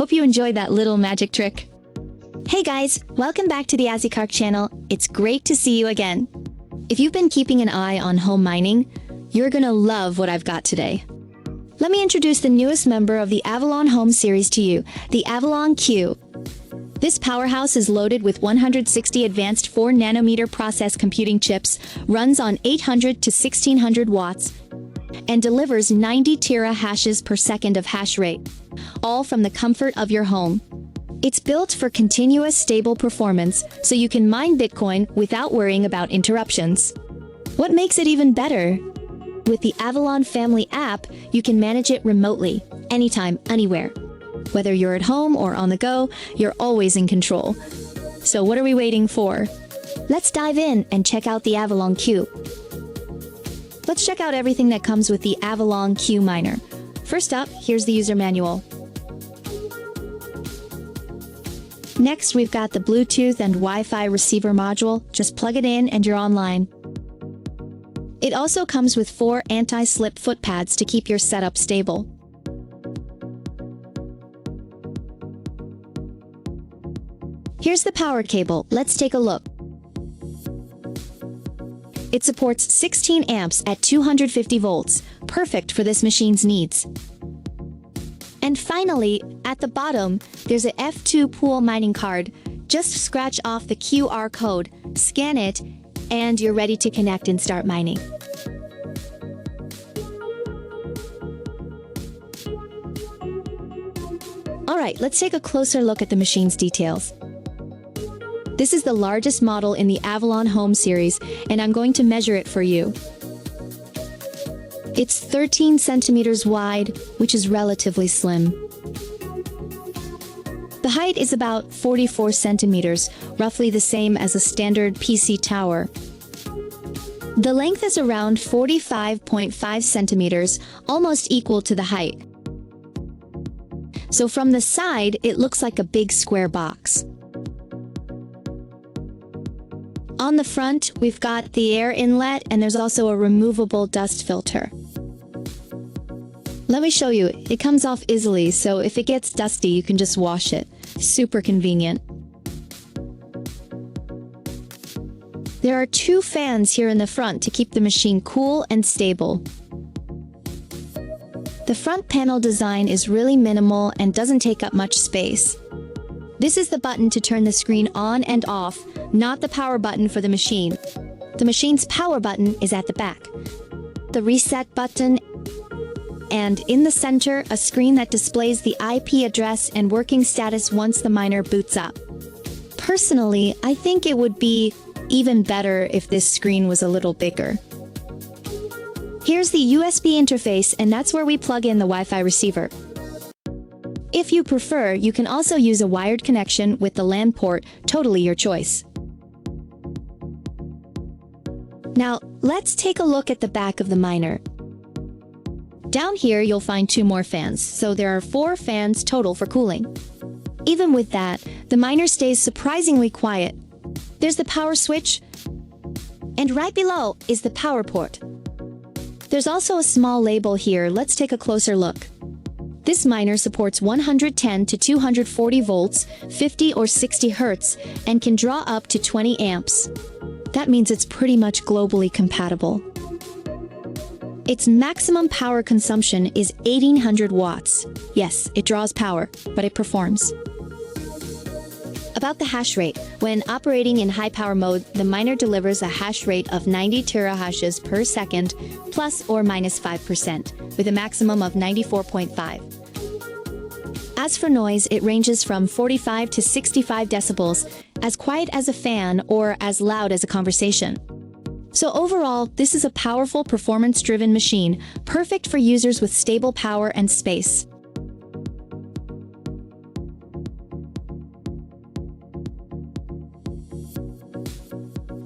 Hope you enjoyed that little magic trick. Hey guys, welcome back to the AsicNow channel. It's great to see you again. If you've been keeping an eye on home mining, you're gonna love what I've got today. Let me introduce the newest member of the Avalon Home series to you, the Avalon Q. This powerhouse is loaded with 160 advanced 4-nanometer process computing chips, runs on 800 to 1600 watts, and delivers 90 terahashes per second of hash rate, all from the comfort of your home. It's built for continuous stable performance, so you can mine Bitcoin without worrying about interruptions. What makes it even better? With the Avalon Family app, you can manage it remotely, anytime, anywhere. Whether you're at home or on the go, you're always in control. So what are we waiting for? Let's dive in and check out the Avalon Q. Let's check out everything that comes with the Avalon Q miner. First up, here's the user manual. Next, we've got the Bluetooth and Wi-Fi receiver module. Just plug it in and you're online. It also comes with 4 anti-slip foot pads to keep your setup stable. Here's the power cable. Let's take a look. It supports 16 amps at 250 volts, perfect for this machine's needs. And finally, at the bottom, there's a F2 pool mining card. Just scratch off the QR code, scan it, and you're ready to connect and start mining. Alright, let's take a closer look at the machine's details. This is the largest model in the Avalon Home series, and I'm going to measure it for you. It's 13 centimeters wide, which is relatively slim. The height is about 44 centimeters, roughly the same as a standard PC tower. The length is around 45.5 centimeters, almost equal to the height. So from the side, it looks like a big square box. On the front, we've got the air inlet, and there's also a removable dust filter. Let me show you. It comes off easily, so if it gets dusty, you can just wash it. Super convenient. There are 2 fans here in the front to keep the machine cool and stable. The front panel design is really minimal and doesn't take up much space. This is the button to turn the screen on and off, not the power button for the machine. The machine's power button is at the back. The reset button, and in the center, a screen that displays the IP address and working status once the miner boots up. Personally, I think it would be even better if this screen was a little bigger. Here's the USB interface, and that's where we plug in the Wi-Fi receiver. If you prefer, you can also use a wired connection with the LAN port, totally your choice. Now, let's take a look at the back of the miner. Down here, you'll find 2 more fans, so there are 4 fans total for cooling. Even with that, the miner stays surprisingly quiet. There's the power switch, and right below is the power port. There's also a small label here. Let's take a closer look. This miner supports 110 to 240 volts, 50 or 60 hertz, and can draw up to 20 amps. That means it's pretty much globally compatible. Its maximum power consumption is 1800 watts. Yes, it draws power, but it performs. About the hash rate, when operating in high power mode, the miner delivers a hash rate of 90 terahashes per second, plus or minus 5%, with a maximum of 94.5. As for noise, it ranges from 45 to 65 decibels, as quiet as a fan or as loud as a conversation. So overall, this is a powerful performance-driven machine, perfect for users with stable power and space.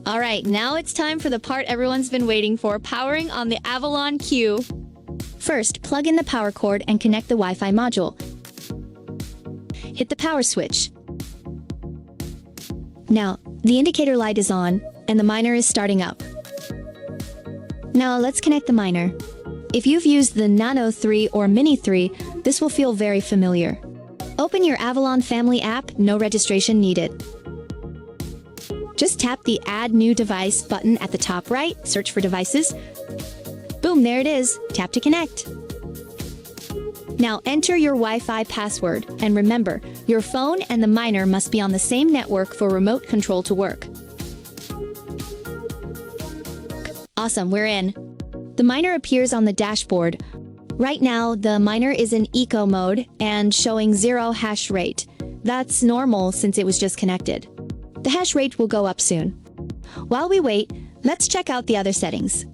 Alright, now it's time for the part everyone's been waiting for, powering on the Avalon Q. First, plug in the power cord and connect the Wi-Fi module. Hit the power switch. Now, the indicator light is on, and the miner is starting up. Now let's connect the miner. If you've used the Nano 3 or Mini 3, this will feel very familiar. Open your Avalon family app, no registration needed. Just tap the Add New Device button at the top right, search for devices. Boom, there it is. Tap to connect. Now enter your Wi-Fi password, and remember, your phone and the miner must be on the same network for remote control to work. Awesome, we're in. The miner appears on the dashboard. Right now, the miner is in eco mode and showing 0 hash rate. That's normal since it was just connected. The hash rate will go up soon. While we wait, let's check out the other settings.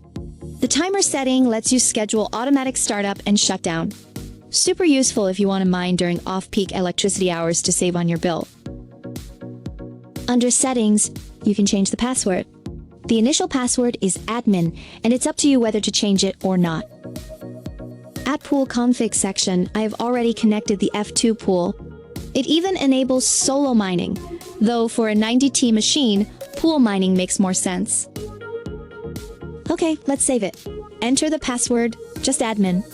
The timer setting lets you schedule automatic startup and shutdown. Super useful if you want to mine during off-peak electricity hours to save on your bill. Under settings, you can change the password. The initial password is admin, and it's up to you whether to change it or not. At Pool Config section, I have already connected the F2 pool. It even enables solo mining, though for a 90T machine, pool mining makes more sense. Okay, let's save it. Enter the password, just admin.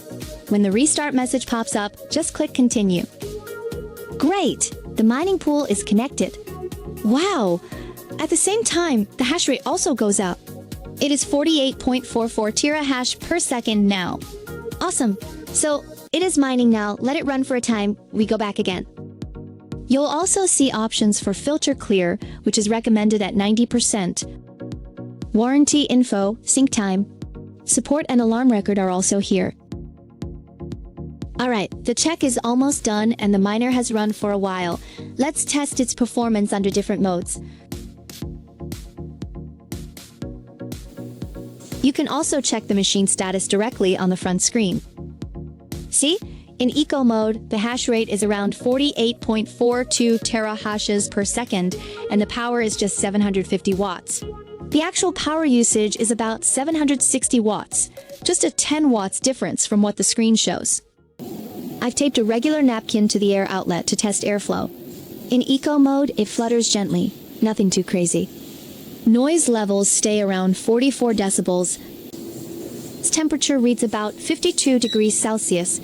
When the restart message pops up, just click continue. Great! The mining pool is connected. Wow! At the same time, the hash rate also goes up. It is 48.44 terahash per second now. Awesome. So, it is mining now. Let it run for a time. We go back again. You'll also see options for filter clear, which is recommended at 90%. Warranty info, sync time, support and alarm record are also here. Alright, the check is almost done and the miner has run for a while. Let's test its performance under different modes. You can also check the machine status directly on the front screen. See? In eco mode, the hash rate is around 48.42 terahashes per second, and the power is just 750 watts. The actual power usage is about 760 watts, just a 10 watts difference from what the screen shows. I've taped a regular napkin to the air outlet to test airflow. In eco mode, it flutters gently, nothing too crazy. Noise levels stay around 44 decibels. Its temperature reads about 52 degrees Celsius,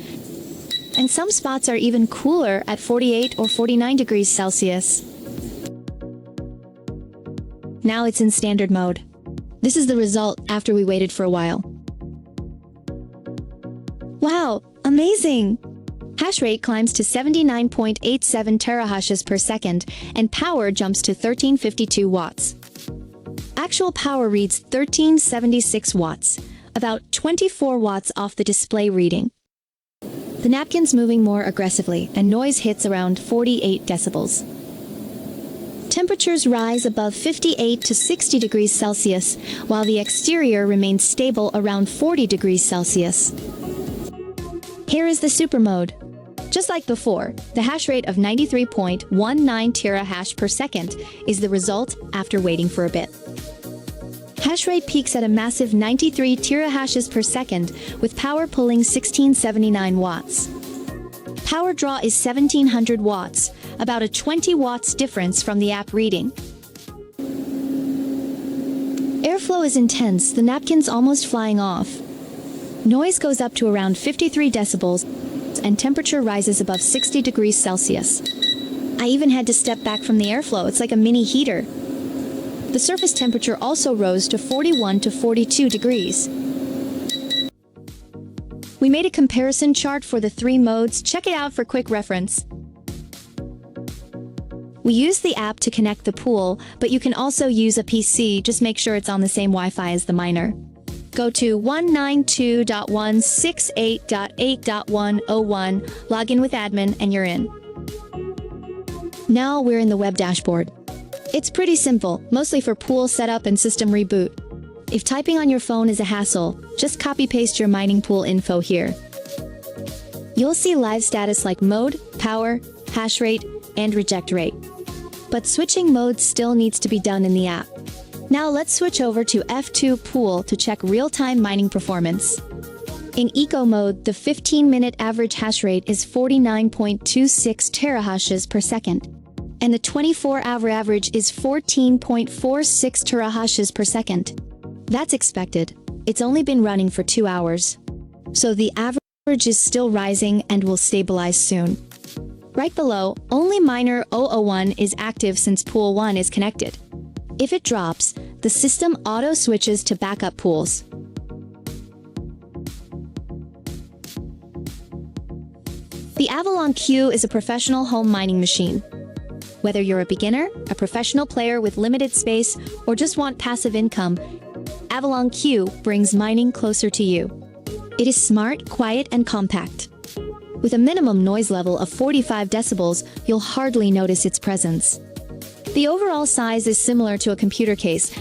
and some spots are even cooler at 48 or 49 degrees Celsius. Now it's in standard mode. This is the result after we waited for a while. Wow, amazing! Hash rate climbs to 79.87 terahashes per second, and power jumps to 1352 watts. Actual power reads 1376 watts, about 24 watts off the display reading. The napkin's moving more aggressively, and noise hits around 48 decibels. Temperatures rise above 58 to 60 degrees Celsius, while the exterior remains stable around 40 degrees Celsius. Here is the super mode. Just like before, the hash rate of 93.19 terahash per second is the result after waiting for a bit. Hash rate peaks at a massive 93 terahashes per second, with power pulling 1679 watts. Power draw is 1700 watts, about a 20 watts difference from the app reading. Airflow is intense, the napkin's almost flying off. Noise goes up to around 53 decibels, and temperature rises above 60 degrees Celsius. I even had to step back from the airflow, it's like a mini heater. The surface temperature also rose to 41 to 42 degrees. We made a comparison chart for the 3 modes, check it out for quick reference. We use the app to connect the pool, but you can also use a PC, just make sure it's on the same Wi-Fi as the miner. Go to 192.168.8.101, log in with admin, and you're in. Now we're in the web dashboard. It's pretty simple, mostly for pool setup and system reboot. If typing on your phone is a hassle, just copy-paste your mining pool info here. You'll see live status like mode, power, hash rate, and reject rate. But switching modes still needs to be done in the app. Now let's switch over to F2 Pool to check real-time mining performance. In eco mode, the 15-minute average hash rate is 49.26 terahashes per second, and the 24-hour average is 14.46 terahashes per second. That's expected. It's only been running for 2 hours. So the average is still rising and will stabilize soon. Right below, only miner 001 is active since pool 1 is connected. If it drops, the system auto-switches to backup pools. The Avalon Q is a professional home mining machine. Whether you're a beginner, a professional player with limited space, or just want passive income, Avalon Q brings mining closer to you. It is smart, quiet, and compact. With a minimum noise level of 45 decibels, you'll hardly notice its presence. The overall size is similar to a computer case,